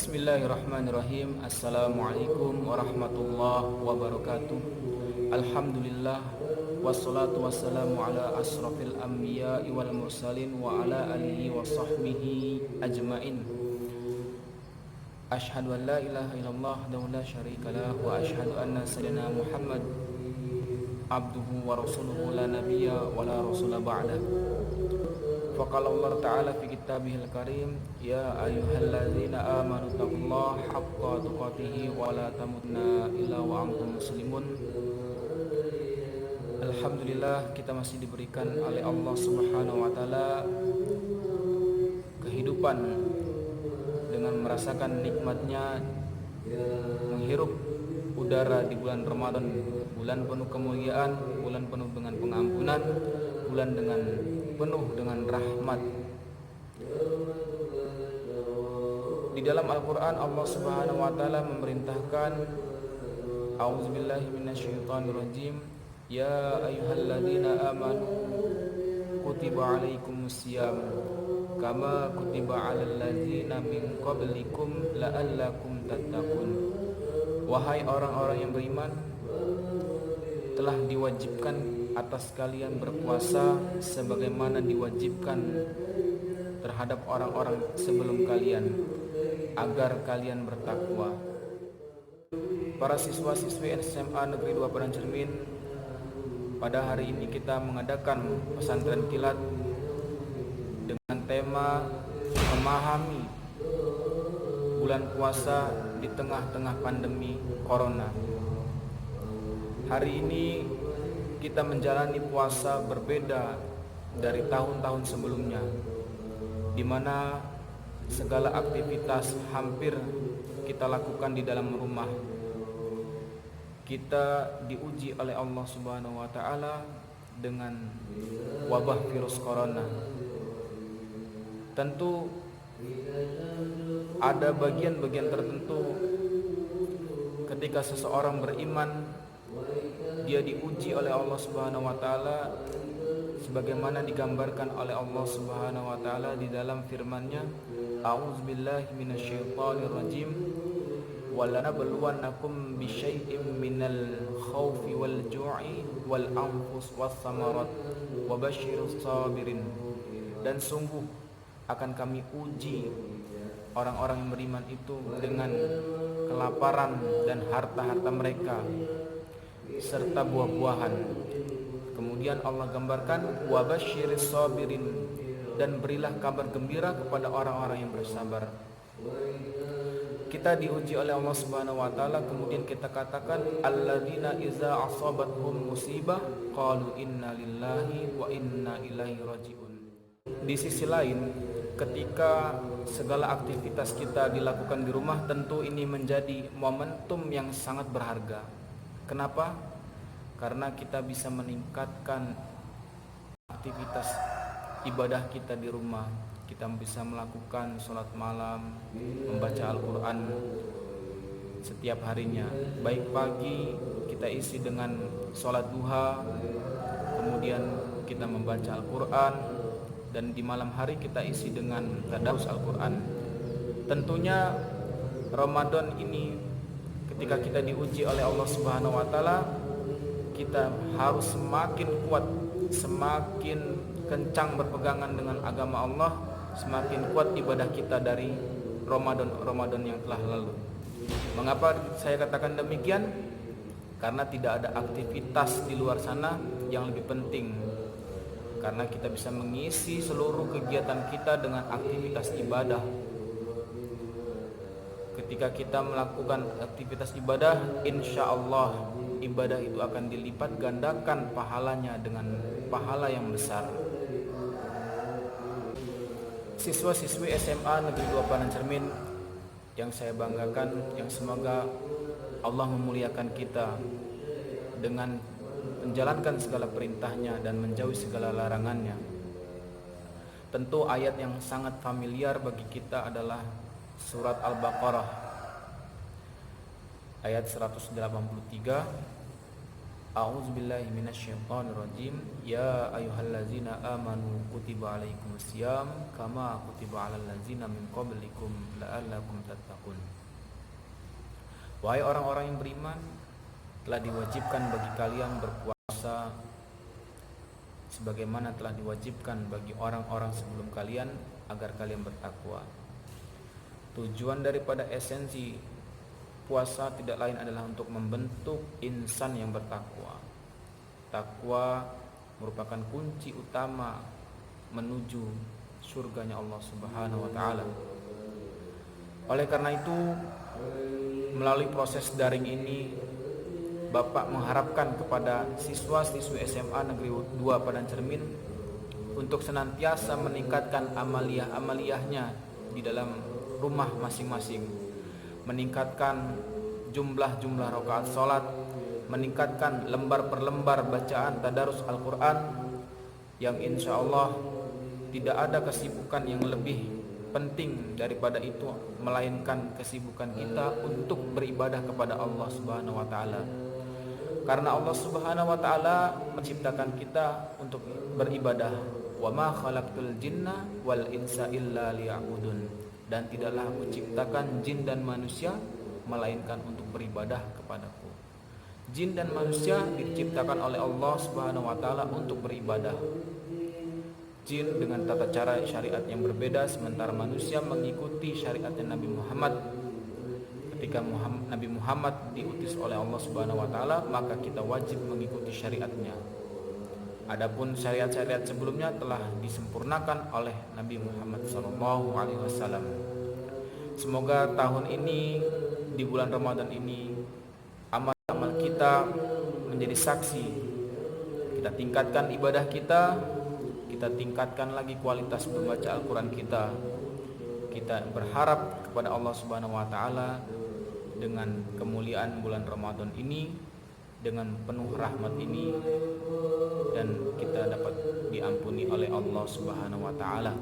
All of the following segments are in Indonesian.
Bismillahirrahmanirrahim. Assalamualaikum warahmatullahi wabarakatuh. Alhamdulillah, wassalatu wassalamu ala asrafil anbiya'i wal mursalin wa ala alihi wa sahbihi ajmain. Ashhadu an la ilaha illallah wa la syarikalah wa ashhadu anna sayyidina Muhammad abduhu wa rasuluhu la nabiyya wa la rasula ba'dah. Faqala Allah Ta'ala fi kitabihil karim, ya ayyuhalladzina amanu taqullaha haqqa tuqatih wa la tamutunna illa wa antum muslimun. Alhamdulillah, kita masih diberikan oleh Allah Subhanahu wa taala kehidupan dengan merasakan nikmatnya menghirup udara di bulan Ramadan, bulan penuh kemuliaan, bulan penuh dengan pengampunan, bulan dengan penuh dengan rahmat. Di dalam Al-Quran Allah Subhanahu wa taala memerintahkan, A'udzubillahi minasyaitonirrajim, ya ayyuhalladzina amanu kutiba alaikumusiyam kama kutiba alal ladzina min qablikum la'allakum tattaqun. Wahai orang-orang yang beriman, telah diwajibkan atas kalian berpuasa sebagaimana diwajibkan terhadap orang-orang sebelum kalian, agar kalian bertakwa. Para siswa-siswi SMA Negeri 2 Padang Cermin, pada hari ini kita mengadakan pesantren kilat dengan tema memahami bulan puasa di tengah-tengah pandemi corona. Hari ini kita menjalani puasa berbeda dari tahun-tahun sebelumnya, di mana segala aktivitas hampir kita lakukan di dalam rumah. Kita diuji oleh Allah Subhanahu wa taala dengan wabah virus corona. Tentu ada bagian-bagian tertentu ketika seseorang beriman, dia diuji oleh Allah Subhanahu wa taala sebagaimana digambarkan oleh Allah Subhanahu wa taala di dalam firman-Nya, A'udzubillahi minasyaitonirrajim, walanabluwannakum bisyai'im minal khaufi wal ju'i wal anfus was samarat wabashshirus sabirin. Dan sungguh akan kami uji orang-orang yang beriman itu dengan kelaparan dan harta-harta mereka serta buah-buahan. Kemudian Allah gambarkan wabashshiris sabirin, dan berilah kabar gembira kepada orang-orang yang bersabar. Kita diuji oleh Allah Subhanahu wa taala, kemudian kita katakan alladzina iza asabathum musibah qalu inna lillahi wa inna ilaihi rajiun. Di sisi lain, ketika segala aktivitas kita dilakukan di rumah, tentu ini menjadi momentum yang sangat berharga. Kenapa? Karena kita bisa meningkatkan aktivitas ibadah kita di rumah. Kita bisa melakukan sholat malam, membaca Al-Quran setiap harinya. Baik pagi kita isi dengan sholat duha, kemudian kita membaca Al-Quran, dan di malam hari kita isi dengan tadarus Al-Quran. Tentunya Ramadan ini ketika kita diuji oleh Allah Subhanahu wa taala, kita harus semakin kuat, semakin kencang berpegangan dengan agama Allah, semakin kuat ibadah kita dari Ramadan yang telah lalu. Mengapa saya katakan demikian? Karena tidak ada aktivitas di luar sana yang lebih penting. Karena kita bisa mengisi seluruh kegiatan kita dengan aktivitas ibadah. Ketika kita melakukan aktivitas ibadah, insya Allah ibadah itu akan dilipat gandakan pahalanya dengan pahala yang besar. Siswa-siswi SMA Negeri 2 Padang Cermin yang saya banggakan, yang semoga Allah memuliakan kita dengan menjalankan segala perintahnya dan menjauhi segala larangannya. Tentu ayat yang sangat familiar bagi kita adalah surat Al-Baqarah ayat 183, A'udzubillahi minasyaitonirrajim. Ya ayyuhallazina amanu kutiba alaikumusiyam kama kutiba alal ladzina min qablikum la'allakum tattaqun. Wahai orang-orang yang beriman, telah diwajibkan bagi kalian berpuasa sebagaimana telah diwajibkan bagi orang-orang sebelum kalian agar kalian bertakwa. Tujuan daripada esensi puasa tidak lain adalah untuk membentuk insan yang bertakwa. Takwa merupakan kunci utama menuju surganya Allah Subhanahu wa taala. Oleh karena itu, melalui proses daring ini, Bapak mengharapkan kepada siswa-siswi SMA Negeri 2 Padang Cermin untuk senantiasa meningkatkan amaliyah-amaliyahnya di dalam rumah masing-masing, meningkatkan jumlah rakaat salat, meningkatkan lembar per lembar bacaan tadarus Al-Quran, yang insya Allah tidak ada kesibukan yang lebih penting daripada itu melainkan kesibukan kita untuk beribadah kepada Allah Subhanahu wa taala. Karena Allah Subhanahu wa taala menciptakan kita untuk beribadah. Wa ma khalaqtul jinna wal insa illa liya'budun. Dan tidaklah aku ciptakan jin dan manusia melainkan untuk beribadah kepadaku. Jin dan manusia diciptakan oleh Allah Subhanahu wa taala untuk beribadah. Jin dengan tata cara syariat yang berbeda, sementara manusia mengikuti syariatnya Nabi Muhammad. Ketika Nabi Muhammad diutus oleh Allah Subhanahu wa taala, maka kita wajib mengikuti syariatnya. Adapun syariat-syariat sebelumnya telah disempurnakan oleh Nabi Muhammad SAW. Semoga tahun ini, di bulan Ramadan ini, amal-amal kita menjadi saksi. Kita tingkatkan ibadah kita tingkatkan lagi kualitas membaca Al-Quran kita. Kita berharap kepada Allah Subhanahu wa taala dengan kemuliaan bulan Ramadan ini, dengan penuh rahmat ini, dan kita dapat diampuni oleh Allah Subhanahu wa taala.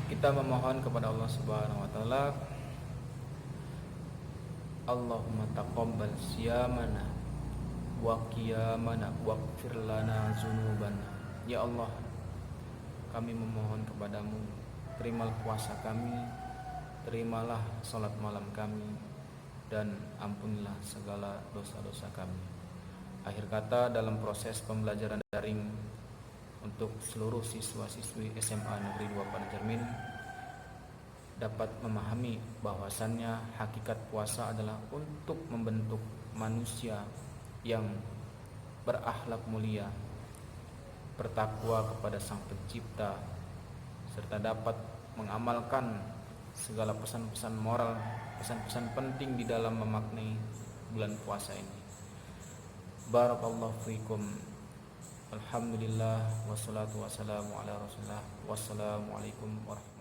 Kita memohon kepada Allah Subhanahu wa taala, Allahumma taqabbal siyamana wa qiyamana waghfir lana dzunubana. Ya Allah, kami memohon kepadamu, terimalah puasa kami, terimalah salat malam kami, dan ampunilah segala dosa-dosa kami. Akhir kata, dalam proses pembelajaran daring untuk seluruh siswa-siswi SMA Negeri 2 Padang Cermin dapat memahami bahwasannya hakikat puasa adalah untuk membentuk manusia yang berakhlak mulia, bertakwa kepada Sang Pencipta, serta dapat mengamalkan segala pesan-pesan moral, pesan-pesan penting di dalam memaknai bulan puasa ini. Barakallahu fikum. Alhamdulillah wassalatu wassalamu ala Rasulillah. Wassalamualaikum warahmatullahi wabarakatuh.